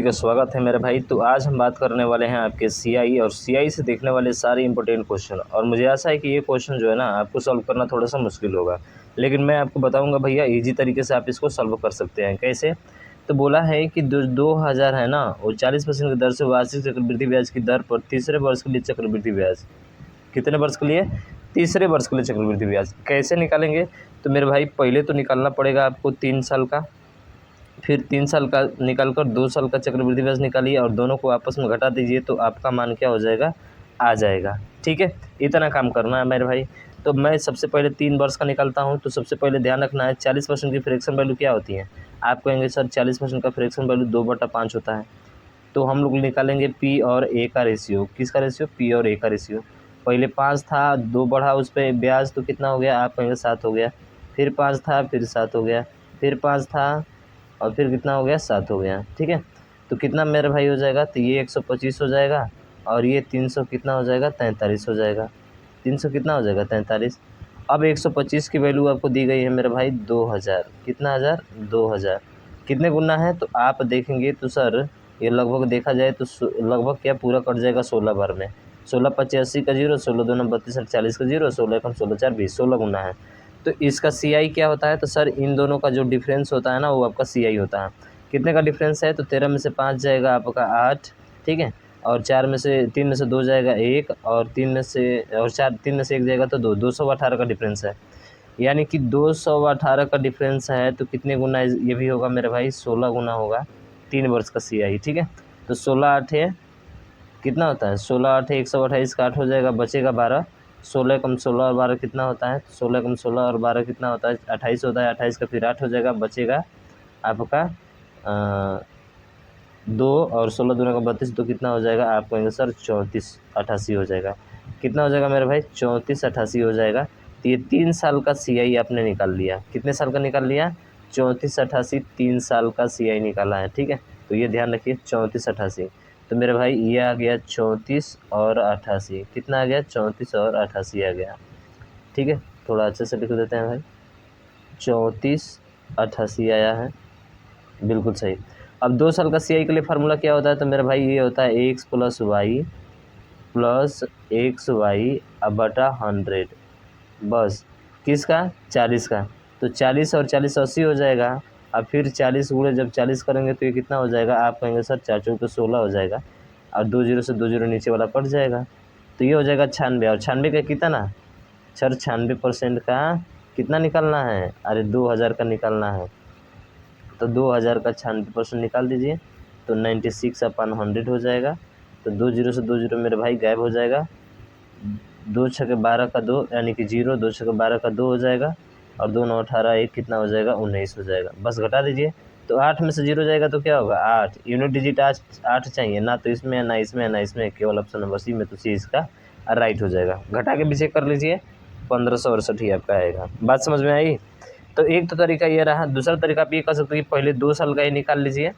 का स्वागत है मेरे भाई। तो आज हम बात करने वाले हैं आपके सीआई और सीआई से देखने वाले सारे इंपॉर्टेंट क्वेश्चन। और मुझे आशा है कि ये क्वेश्चन जो है ना आपको सॉल्व करना थोड़ा सा मुश्किल होगा, लेकिन मैं आपको बताऊंगा भैया इजी तरीके से आप इसको सॉल्व कर सकते हैं। कैसे? तो बोला है कि 2000 है ना वो 40% की दर से वार्षिक चक्रवृद्धि ब्याज की दर पर तीसरे वर्ष के लिए चक्रवृद्धि ब्याज, कितने वर्ष के लिए? तीसरे वर्ष के लिए चक्रवृद्धि ब्याज कैसे निकालेंगे? तो मेरे भाई पहले तो निकालना पड़ेगा आपको 3 साल का, फिर 3 साल का निकाल कर 2 साल का चक्रवृद्धि ब्याज निकालिए और दोनों को आपस में घटा दीजिए, तो आपका मान क्या हो जाएगा? आ जाएगा। ठीक है, इतना काम करना है मेरे भाई। तो मैं सबसे पहले 3 वर्ष का निकालता हूँ। तो सबसे पहले ध्यान रखना है 40% की फ्रैक्शन वैल्यू क्या होती है। आप कहेंगे सर 40% का फ्रैक्शन वैल्यू 2/5 होता है। तो हम लोग निकालेंगे पी और ए का रेशियो। किसका रेशियो? पी और ए का रेशियो। पहले 5 था, 2 बढ़ा उस पर ब्याज, तो कितना हो गया? आप कहेंगे 7 हो गया। फिर 5 था, फिर 7 हो गया, फिर 5 था और फिर कितना हो गया? 7 हो गया। ठीक है, तो कितना मेरे भाई हो जाएगा? तो ये 125 हो जाएगा और ये 300 कितना हो जाएगा? 43 हो जाएगा। 300 कितना हो जाएगा? 43। अब 125 की वैल्यू आपको दी गई है मेरे भाई 2000। कितना हज़ार? 2000। कितने गुना है? तो आप देखेंगे तो सर ये लगभग देखा जाए तो लगभग क्या पूरा कट जाएगा 16 बार में। 16 5 80 का 0, 16 2 32 40 का 0, 16 1 16 4 20, 16 गुना है। तो इसका सीआई क्या होता है? तो सर इन दोनों का जो डिफरेंस होता है ना वो आपका सीआई होता है। कितने का डिफरेंस है? तो 13 में से 5 जाएगा आपका 8। ठीक है, और 3 में से 2 जाएगा 1 और 3 में से 1 जाएगा तो 2, 218 का डिफरेंस है। यानी कि 218 का डिफरेंस है तो कितने गुना ये भी होगा मेरे भाई? 16 गुना होगा 3 वर्ष का सीआई। ठीक है, तो 16 8 है कितना होता है? 16 8 है 128 का 8 हो जाएगा, बचेगा 12। 16 कम 16 और 12 कितना होता है? 16 कम 16 और 12 कितना होता है? 28 होता है। 28 का फिर 8 हो जाएगा, बचेगा आपका 2 और 16 दूना का 32, तो कितना हो जाएगा? आप कहेंगे सर 34 88 हो जाएगा। कितना हो जाएगा मेरे भाई? 34 88 हो जाएगा। तो ये 3 साल का सीआई आपने निकाल लिया। कितने साल का निकाल लिया? 34 88, 3 साल का सीआई निकाला है। ठीक है, तो ये ध्यान रखिए 34 88। तो मेरे भाई ये आ गया 34 और 88। कितना आ गया? 34 और 88 आ गया। ठीक है, थोड़ा अच्छे से लिख देते हैं भाई। 34 88 आया है, बिल्कुल सही। अब 2 साल का सीआई के लिए फार्मूला क्या होता है? तो मेरे भाई ये होता है एक्स प्लस एक्स वाई बटा 100। बस किसका? 40 का। तो 40 और 40 80 हो जाएगा। अब फिर 40 गुणे जब 40 करेंगे तो ये कितना हो जाएगा? आप कहेंगे सर 4 4 तो 16 हो जाएगा और 2 जीरो से 2 जीरो नीचे वाला कट जाएगा, तो ये हो जाएगा 96। और 96 का कितना? सर 96% का कितना निकालना है? अरे 2000 का निकालना है। तो 2000 का 96% निकाल दीजिए, तो 96/100 हो जाएगा। तो 2 जीरो से 2 जीरो मेरे भाई गायब हो जाएगा। 2 छके 12 का 2 यानी कि 0, 2 छके 12 का 2 हो जाएगा और 2 9 18 1 कितना हो जाएगा? 19 हो जाएगा। बस घटा दीजिए, तो 8 में से 0 जाएगा तो क्या होगा? 8। यूनिट डिजिट 8 चाहिए ना, तो इसमें ना इसमें ना इसमें, केवल ऑप्शन नंबर सी में, तो सी इसका राइट हो जाएगा। घटा के भी चेक कर लीजिए, 1568 ही आपका आएगा। बात समझ में आई? तो एक तो तरीका ये रहा। दूसरा तरीका आप ये कर सकते हैं कि पहले 2 साल का ही निकाल लीजिए,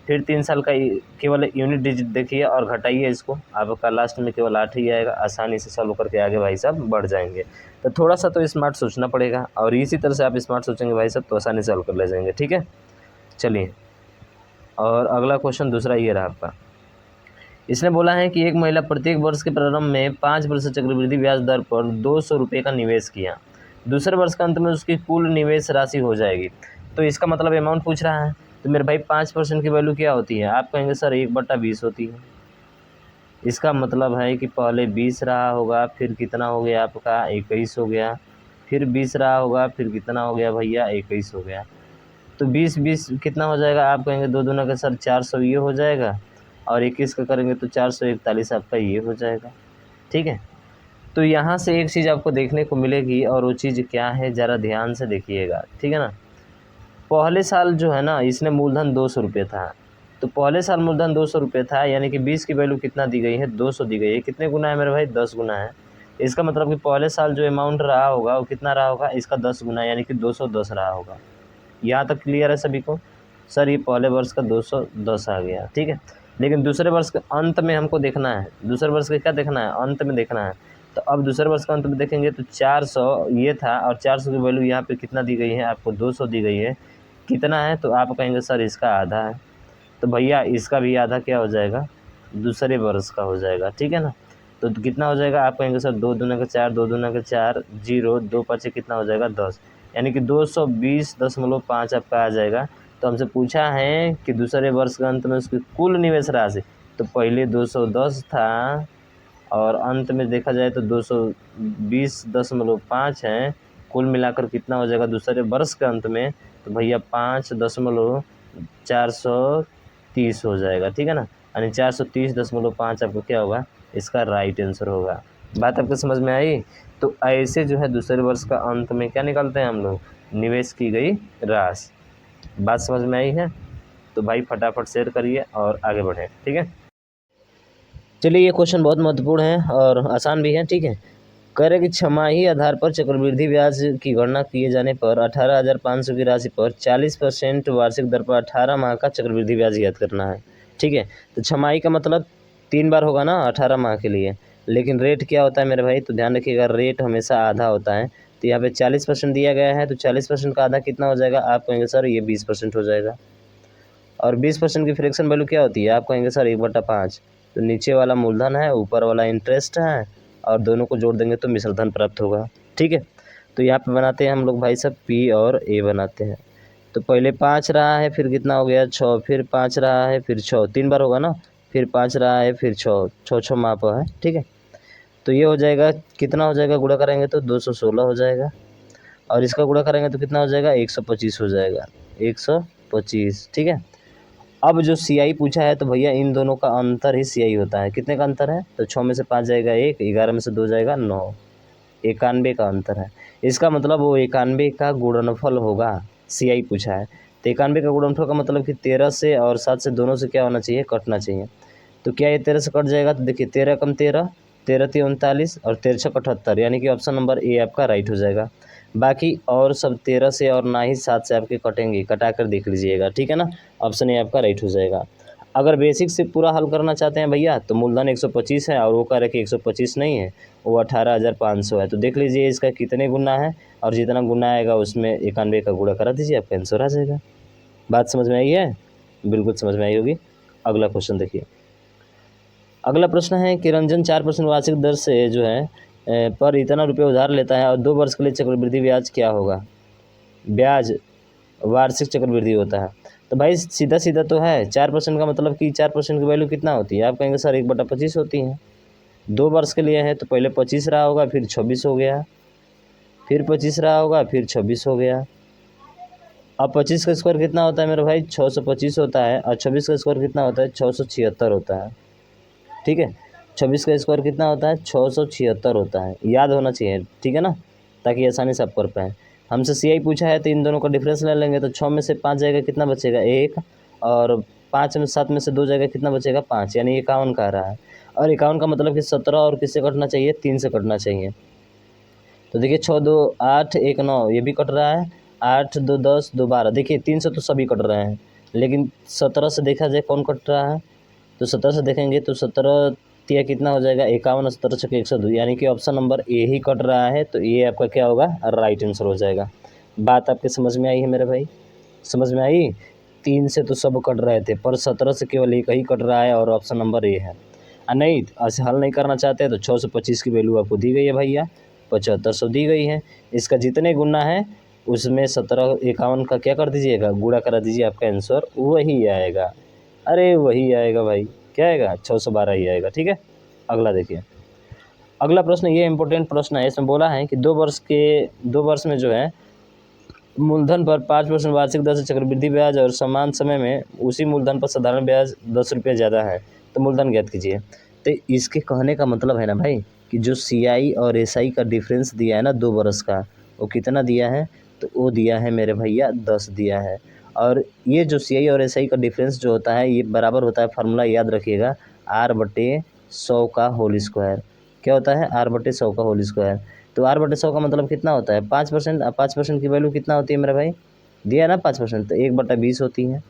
फिर 3 साल का केवल यूनिट डिजिट देखिए और घटाइए इसको, आपका लास्ट में केवल 8 ही आएगा। आसानी से सॉल्व करके आगे भाई साहब बढ़ जाएंगे। तो थोड़ा सा तो स्मार्ट सोचना पड़ेगा, और इसी तरह से आप स्मार्ट सोचेंगे भाई साहब तो आसानी से सॉल्व कर ले जाएंगे। ठीक है, चलिए। और अगला क्वेश्चन दूसरा ये रहा आपका। इसने बोला है कि एक महिला प्रत्येक वर्ष के प्रारंभ में 5% चक्रवृद्धि ब्याज दर पर 200 रुपये का निवेश किया। दूसरे वर्ष के अंत में उसकी कुल निवेश राशि हो जाएगी। तो इसका मतलब अमाउंट पूछ रहा है। तो मेरे भाई 5% की वैल्यू क्या होती है? आप कहेंगे सर 1/20 होती है। इसका मतलब है कि पहले 20 रहा होगा, फिर कितना हो गया आपका? 21 हो गया। फिर 20 रहा होगा, फिर कितना हो गया भैया? 21 हो गया। तो 20 कितना हो जाएगा? आप कहेंगे 2 दूना का सर 400 ये हो जाएगा, और 21 का करेंगे तो 441 आपका ये हो जाएगा। ठीक है, तो यहाँ से एक चीज़ आपको देखने को मिलेगी, और वो चीज़ क्या है ज़रा ध्यान से देखिएगा। ठीक है ना, पहले साल जो है ना इसने मूलधन 200 रुपये था। तो पहले साल मूलधन 200 रुपये था, यानी कि 20 की वैल्यू कितना दी गई है? 200 दी गई है। कितने गुना है मेरे भाई? 10 गुना है। इसका मतलब कि पहले साल जो अमाउंट रहा होगा वो कितना रहा होगा? इसका 10 गुना, यानी कि 210 रहा होगा। यहाँ तक क्लियर है सभी को? सर ये पहले वर्ष का 210 आ गया। ठीक है, लेकिन दूसरे वर्ष के अंत में हमको देखना है। दूसरे वर्ष का क्या देखना है? अंत में देखना है। तो अब दूसरे वर्ष के अंत में देखेंगे तो 400 ये था, और 400 की वैल्यू यहाँ पे कितना दी गई है? आपको 200 दी गई है। कितना है? तो आप कहेंगे सर इसका आधा है। तो भैया इसका भी आधा क्या हो जाएगा, दूसरे वर्ष का हो जाएगा, ठीक है ना। तो कितना हो जाएगा, आप कहेंगे सर 2 दूना का 4, 2 दूना का 4, 0, 2 5 कितना हो जाएगा 10, यानी कि 220.5 आपका आ जाएगा। तो हमसे पूछा है कि दूसरे वर्ष के अंत में उसकी कुल निवेश राशि, तो पहले 210 था और अंत में देखा जाए तो 220.5 है, कुल मिलाकर कितना हो जाएगा दूसरे वर्ष के अंत में, तो भैया 5.430 हो जाएगा, ठीक है ना। यानी 430.5 आपको क्या होगा, इसका राइट आंसर होगा। बात आपको समझ में आई। तो ऐसे जो है दूसरे वर्ष का अंत में क्या निकालते हैं हम लोग, निवेश की गई राशि। बात समझ में आई है। तो भाई फटाफट शेयर करिए और आगे बढ़ें, ठीक है। चलिए ये क्वेश्चन बहुत महत्वपूर्ण है और आसान भी है, ठीक है। कह रहे कि छमाही आधार पर चक्रवृद्धि ब्याज की गणना किए जाने पर 18,500 की राशि पर 40% वार्षिक दर पर 18 माह का चक्रवृद्धि ब्याज ज्ञात करना है, ठीक है। तो छमाही का मतलब 3 बार होगा ना 18 माह के लिए, लेकिन रेट क्या होता है मेरे भाई, तो ध्यान रखिएगा रेट हमेशा आधा होता है। तो यहाँ पे 40% दिया गया है, तो 40% का आधा कितना हो जाएगा, आप कहेंगे सर ये 20% हो जाएगा। और 20% की फ्रैक्शन वैल्यू क्या होती है, आप कहेंगे सर 1/5। तो नीचे वाला मूलधन है, ऊपर वाला इंटरेस्ट है, और दोनों को जोड़ देंगे तो मिश्र धन प्राप्त होगा, ठीक है। तो यहाँ पे बनाते हैं हम लोग भाई सब पी और ए बनाते हैं। तो पहले 5 रहा है, फिर कितना हो गया 6, फिर 5 रहा है, फिर 6, 3 बार होगा ना, फिर 5 रहा है, फिर 6, 6 माप है, ठीक है। तो ये हो जाएगा, कितना हो जाएगा, गुणा करेंगे तो 216 हो जाएगा, और इसका गुणा करेंगे तो कितना हो जाएगा 125 हो जाएगा, 125, ठीक है। अब जो CI पूछा है तो भैया इन दोनों का अंतर ही CI होता है। कितने का अंतर है, तो 6 में से 5 जाएगा 1, 11 में से 2 जाएगा 9, 91 का अंतर है। इसका मतलब वो 91 का गुणनफल होगा, CI पूछा है। तो 91 का गुणनफल का मतलब कि 13 से और 7 से दोनों से क्या होना चाहिए, कटना चाहिए। तो क्या ये 13 से कट जाएगा, तो देखिए 13 कम 13, 13 3 39 और 13 6 78, यानी कि ऑप्शन नंबर ए आपका राइट हो जाएगा। बाकी और सब 13 से और ना ही 7 से आपके कटेंगे, कटा कर देख लीजिएगा, ठीक है ना। ऑप्शन ए आपका राइट हो जाएगा। अगर बेसिक से पूरा हल करना चाहते हैं भैया, तो मूलधन 125 है और वो कह रहे कि 125 नहीं है, वो 18,500 है। तो देख लीजिए इसका कितने गुना है, और जितना गुना आएगा उसमें 91 का गुणा करा दीजिए, आपका आंसर आ जाएगा। बात समझ में आई है, बिल्कुल समझ में आई होगी। अगला क्वेश्चन देखिए। अगला प्रश्न है कि रंजन 4% वार्षिक दर से जो है पर इतना रुपये उधार लेता है और 2 वर्ष के लिए चक्रवृद्धि ब्याज क्या होगा। ब्याज वार्षिक चक्रवृद्धि होता है। तो भाई सीधा सीधा तो है, 4% का मतलब कि 4% की वैल्यू कितना होती है, आप कहेंगे सर 1/25 होती है। 2 वर्ष के लिए है तो पहले 25 रहा होगा, फिर 26 हो गया, फिर 25 रहा होगा, फिर 26 हो गया। अब 25 का स्क्वायर कितना होता है मेरे भाई, 625 होता है, और 26 का स्क्वायर कितना होता है, 676 होता है, ठीक है। 26 का स्क्वायर कितना होता है, 676 होता है, याद होना चाहिए, ठीक है ना, ताकि आसानी से आप कर पाएँ। हमसे CI पूछा है तो इन दोनों का डिफरेंस ले लेंगे, तो 6 में से 5 जाएगा, कितना बचेगा 1, और 5 में 7 में से 2 जाएगा, कितना बचेगा 5, यानी 51 का आ रहा है। और 51 का मतलब कि 17 और किससे कटना चाहिए, 3 से कटना चाहिए। तो देखिए 6 2 8 1 9, ये भी कट रहा है, 8 2 10 2 12, देखिए 3 से तो सभी कट रहे हैं, लेकिन 17 से देखा जाए कौन कट रहा है, तो 17 से देखेंगे तो 17 तिया कितना हो जाएगा 51, 17 छक्के 102, यानी कि option number A he cut रहा है। तो ये आपका क्या होगा, राइट आंसर हो जाएगा। बात आपके समझ में आई है मेरे भाई, समझ में आई। 3 से तो सब कट रहे थे, पर 17 से केवल एक ही कट रहा है और ऑप्शन नंबर ए है। नहीं ऐसे हल नहीं करना चाहते तो 625 की वैल्यू आपको दी गई है भैया, 7500 दी गई है। इसका जितने गुना है उसमें 17 51 का क्या कर दीजिएगा, गुणा करा दीजिए, आपका आंसर वही आएगा। अरे वही आएगा भाई, क्या आएगा 612 ही आएगा, ठीक है। अगला देखिए। अगला प्रश्न ये इंपॉर्टेंट प्रश्न है, इसमें बोला है कि 2 वर्ष में जो है मूलधन पर 5% वार्षिक दर से चक्रवृद्धि ब्याज और समान समय में उसी मूलधन पर साधारण ब्याज 10 रुपये ज़्यादा है, तो मूलधन ज्ञात कीजिए। तो इसके कहने का मतलब है ना भाई कि जो CI और SI का डिफरेंस दिया है ना 2 वर्ष का, वो कितना दिया है, तो वो दिया है मेरे भैया 10 दिया है। और ये जो CI और SI का डिफरेंस जो होता है ये बराबर होता है, फार्मूला याद रखिएगा, R/100 का होल स्क्वायर। क्या होता है, R/100 का होल स्क्वायर। तो R/100 का मतलब कितना होता है 5%। 5% की वैल्यू कितना होती है मेरा भाई, दिया है ना 5%, तो 1/20 होती है।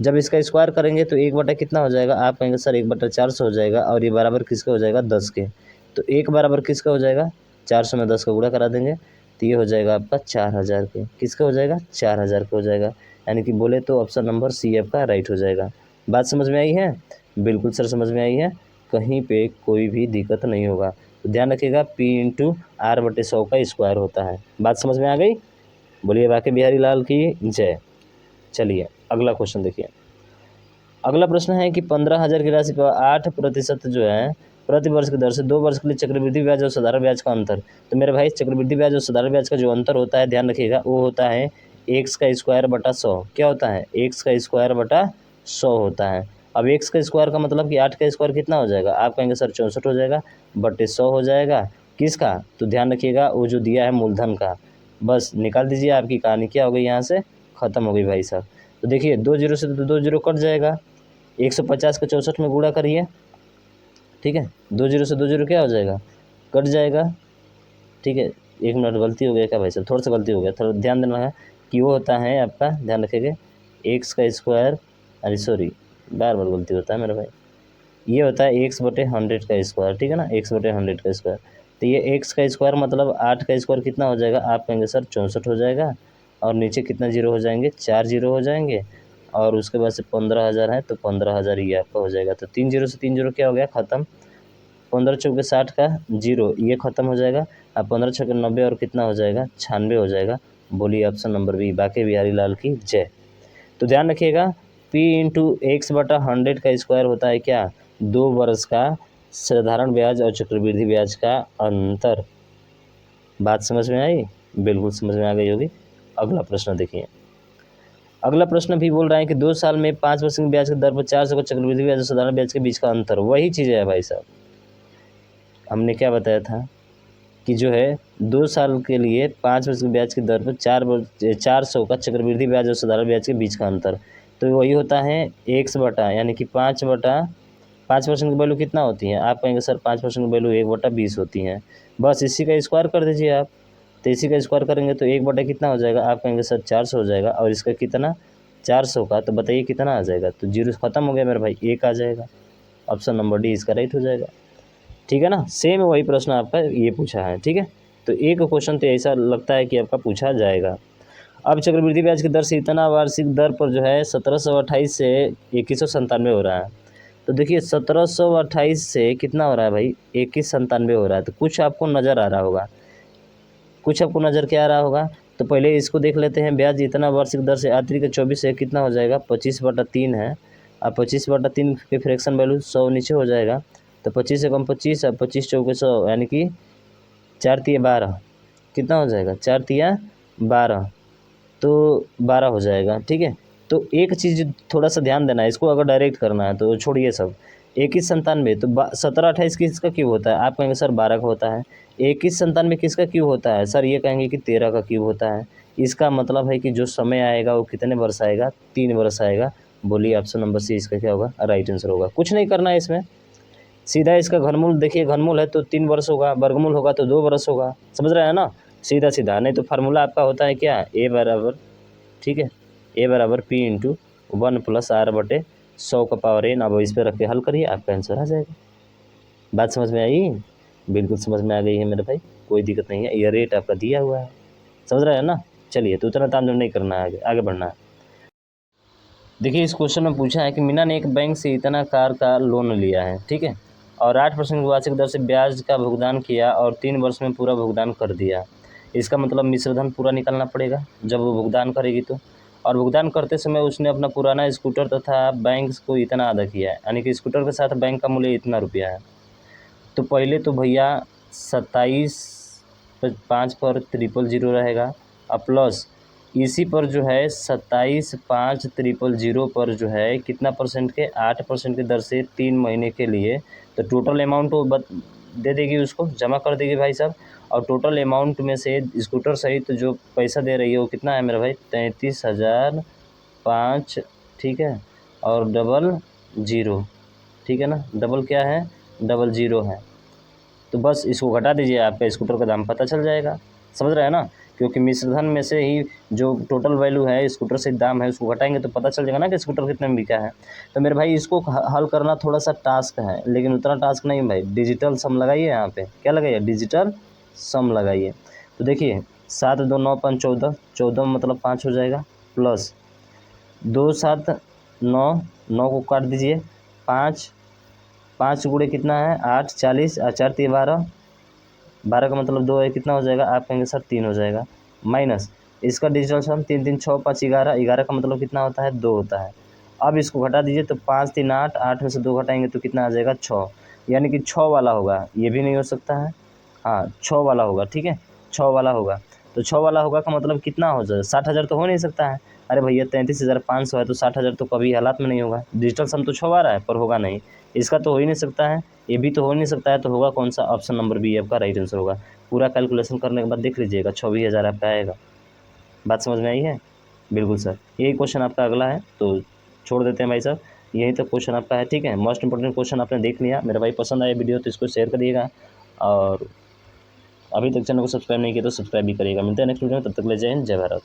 जब इसका स्क्वायर करेंगे तो 1 कितना हो जाएगा, आप कहेंगे सर 1/400 हो जाएगा, और ये बराबर किसका हो जाएगा 10 के। तो 1 बराबर किसका हो जाएगा, 400 में 10 का गुणा करा देंगे, तो ये हो जाएगा आपका 4000 के। किसका हो जाएगा, 4000 का हो जाएगा। यानी कि बोले तो ऑप्शन नंबर सी आपका राइट हो जाएगा। बात समझ में आई है? बिल्कुल सर समझ में आई है, कहीं पे कोई भी दिक्कत नहीं होगा। तो ध्यान रखिएगा P इंटू आर बटे 100 का स्क्वायर होता है। बात समझ में आ गई? बोलिए बाकी बिहारी लाल की जय। चलिए अगला क्वेश्चन देखिए। अगला प्रश्न है कि 15,000 की राशि पर 8% जो है प्रति वर्ष की दर से 2 वर्ष के लिए चक्रवृद्धि ब्याज और साधारण ब्याज का अंतर। तो मेरे भाई चक्रवृद्धि ब्याज और साधारण ब्याज का जो अंतर होता है ध्यान रखिएगा, वो होता है एक्स का स्क्वायर बटा 100। क्या होता है? एक्स का स्क्वायर बटा 100 होता है। अब एक्स का स्क्वायर का मतलब कि 8 का स्क्वायर कितना हो जाएगा? आप कहेंगे सर 64 हो जाएगा, बटे 100 हो जाएगा। किसका? तो ध्यान रखिएगा वो जो दिया है मूलधन का। बस निकाल दीजिए, आपकी कहानी क्या हो गई, यहाँ से ख़त्म हो गई भाई साहब। तो देखिए 2 जीरो से तो 2 जीरो कट जाएगा, 150 को 64 में गुणा करिए, ठीक है। 2 जीरो से 2 जीरो क्या हो जाएगा? कट जाएगा, ठीक है। 1 मिनट गलती हो गया क्या भाई साहब? थोड़ा सा गलती हो गया, थोड़ा ध्यान देना है कि वो होता है आपका, ध्यान रखिएगा एक्स का स्क्वायर, अरे सॉरी बार बार गलती होता है मेरा भाई, ये होता है एक्स बटे 100 का स्क्वायर, ठीक है ना, एक्स बटे 100 का स्क्वायर। तो ये एक्स का स्क्वायर मतलब 8 का स्क्वायर कितना हो जाएगा? आप कहेंगे सर 64 हो जाएगा, और नीचे कितना जीरो हो जाएंगे? 4 जीरो हो जाएंगे, और उसके बाद से 15,000 है तो 15,000 ये आपका हो जाएगा। तो 3 जीरो से 3 जीरो क्या हो गया? ख़त्म। 15 चौके 60 का जीरो ये ख़त्म हो जाएगा। अब 15 छक्के 90 और कितना हो जाएगा? 96 हो जाएगा। बोलिए ऑप्शन नंबर बी, बाकी बिहारी लाल की जय। तो ध्यान रखिएगा P इंटू एक्स बटा 100 का स्क्वायर होता है क्या? 2 वर्ष का साधारण ब्याज और चक्रवृद्धि ब्याज का अंतर। बात समझ में आई? बिल्कुल समझ में आ गई होगी। अगला प्रश्न देखिए। अगला प्रश्न भी बोल रहा है कि 2 साल में 5% ब्याज की दर पर 400 का चक्रवृद्धि ब्याज और साधारण ब्याज के बीच का अंतर। वही चीज़ है भाई साहब, हमने क्या बताया था कि जो है 2 साल के लिए 5% ब्याज की दर पर 400 का चक्रवृद्धि ब्याज और साधारण ब्याज के बीच का अंतर। तो वही होता है एक्स बटा, यानी कि 5% की वैल्यू कितना होती है? आप कहेंगे सर 5% की वैल्यू 1/20 होती है। बस इसी का स्क्वायर कर दीजिए आप। तो इसी का स्क्वायर करेंगे तो 1 बटा कितना हो जाएगा? आप कहेंगे सर 400 हो जाएगा, और इसका कितना? 400 का, तो बताइए कितना आ जाएगा? तो जीरो ख़त्म हो गया मेरे भाई, 1 आ जाएगा। ऑप्शन नंबर डी इसका राइट हो जाएगा, ठीक है ना। सेम वही प्रश्न आपका ये पूछा है, ठीक है। तो एक क्वेश्चन तो ऐसा लगता है कि आपका पूछा जाएगा। अब चक्रवृद्धि ब्याज की दर से इतना वार्षिक दर पर जो है 1728 से 2197 हो रहा है। तो देखिए 1728 से कितना हो रहा है भाई? 2197 हो रहा है। तो कुछ आपको नज़र आ रहा होगा, कुछ आपको नज़र क्या आ रहा होगा? तो पहले इसको देख लेते हैं। ब्याज इतना वार्षिक दर से आती के 24 से कितना हो जाएगा? 25/3 है। अब 25/3 के फ्रैक्शन वैल्यू 100 नीचे हो जाएगा, तो 25 से कम 25, अब 25 चौके 100, यानी कि 4 तिया 12, कितना हो जाएगा? 4 तिया 12, तो 12 हो जाएगा, ठीक है। तो एक चीज़ थोड़ा सा ध्यान देना है, इसको अगर डायरेक्ट करना है तो छोड़िए सब। 2197 तो 1728 किसका क्यूब होता है? आप कहेंगे सर 12 का होता है। 2197 किसका क्यूब होता है? सर ये कहेंगे कि 13 का क्यूब होता है। इसका मतलब है कि जो समय आएगा वो कितने वर्ष आएगा? 3 वर्ष आएगा। बोलिए ऑप्शन नंबर सी इसका क्या होगा? राइट आंसर होगा। कुछ नहीं करना है इसमें, सीधा इसका घनमूल देखिए, घनमूल है तो 3 वर्ष होगा, वर्गमूल होगा तो 2 वर्ष होगा। समझ रहे हैं ना? सीधा सीधा, नहीं तो फार्मूला आपका होता है क्या? ए बराबर, ठीक है, ए बराबर P इंटू 1 + R/100 का पावर n। अब इस पर रख के हल करिए, आपका आंसर आ जाएगा। बात समझ में आई? बिल्कुल समझ में आ गई है मेरे भाई, कोई दिक्कत नहीं है, ये रेट आपका दिया हुआ है, समझ रहे हैं ना। चलिए तो उतना तामझाम नहीं करना है, आगे आगे बढ़ना है। देखिए इस क्वेश्चन में पूछा है कि मीना ने एक बैंक से इतना कार का लोन लिया है, ठीक है, और 8% की वार्षिक दर से ब्याज का भुगतान किया और 3 वर्ष में पूरा भुगतान कर दिया। इसका मतलब मिश्रधन पूरा निकालना पड़ेगा जब वो भुगतान करेगी तो। और भुगतान करते समय उसने अपना पुराना स्कूटर तथा बैंक को इतना अदा किया है, यानी कि स्कूटर के साथ बैंक का मूल्य इतना रुपया है। तो पहले तो भैया 27/5 पर 000 रहेगा, और प्लस इसी पर जो है 27/5 पर जो है कितना परसेंट के? 8% की दर से 3 महीने के लिए। तो टोटल अमाउंट वो दे देगी, उसको जमा कर देगी भाई साहब। और टोटल अमाउंट में से स्कूटर सहित जो पैसा दे रही है वो कितना है मेरा भाई? 33,005, ठीक है, और डबल जीरो, ठीक है ना, डबल क्या है? डबल जीरो है। तो बस इसको घटा दीजिए, आपका स्कूटर का दाम पता चल जाएगा। समझ रहे हैं ना? क्योंकि मिश्रधन में से ही जो टोटल वैल्यू है स्कूटर से दाम है उसको घटाएंगे तो पता चल जाएगा ना कि स्कूटर कितने में बिका है। तो मेरे भाई इसको हल करना थोड़ा सा टास्क है, लेकिन उतना टास्क नहीं भाई। डिजिटल सम लगाइए, यहाँ पे क्या लगाइए? डिजिटल सम लगाइए। तो देखिए 7 2 9 5 14, 14 मतलब 5 हो जाएगा, प्लस 2 7 9, 9 को काट दीजिए, 5, 5 गुणे कितना है 8, 40 और 4 3 12, 12 का मतलब 2 है, कितना हो जाएगा आप कहेंगे सर 3 हो जाएगा। माइनस इसका डिजिटल सम 3 3 6 5 11, 11 का मतलब कितना होता है 2 होता है। अब इसको घटा दीजिए तो 5 3 8, 8 में से 2 घटाएंगे तो कितना आ जाएगा 6, यानी कि 6 वाला होगा, ये भी नहीं हो सकता है। हाँ 6 वाला होगा, ठीक है 6 वाला होगा। तो 6 वाला होगा का मतलब कितना हो जाएगा 60,000 तो हो नहीं सकता है। अरे भैया 33,500 है तो 60,000 तो कभी हालात में नहीं होगा। डिजिटल सम तो 6 आ रहा है पर होगा नहीं, इसका तो हो ही नहीं सकता है, ये भी तो हो नहीं सकता है, तो होगा कौन सा, ऑप्शन नंबर बी आपका राइट आंसर होगा। पूरा कैलकुलेशन करने के बाद देख लीजिएगा 24,000 आपका आएगा। बात समझ में आई है? बिल्कुल सर, यही क्वेश्चन आपका अगला है, तो छोड़ देते हैं भाई साहब, यही तो क्वेश्चन आपका है, ठीक है। मोस्ट इंपॉर्टेंट क्वेश्चन आपने देख लिया। मेरे भाई पसंद आया वीडियो तो इसको शेयर करिएगा, और अभी तक चैनल को सब्सक्राइब नहीं किया तो सब्सक्राइब भी करिएगा। मिलते हैं नेक्स्ट वीडियो में, तब तक ले जय हिंद, जय भारत।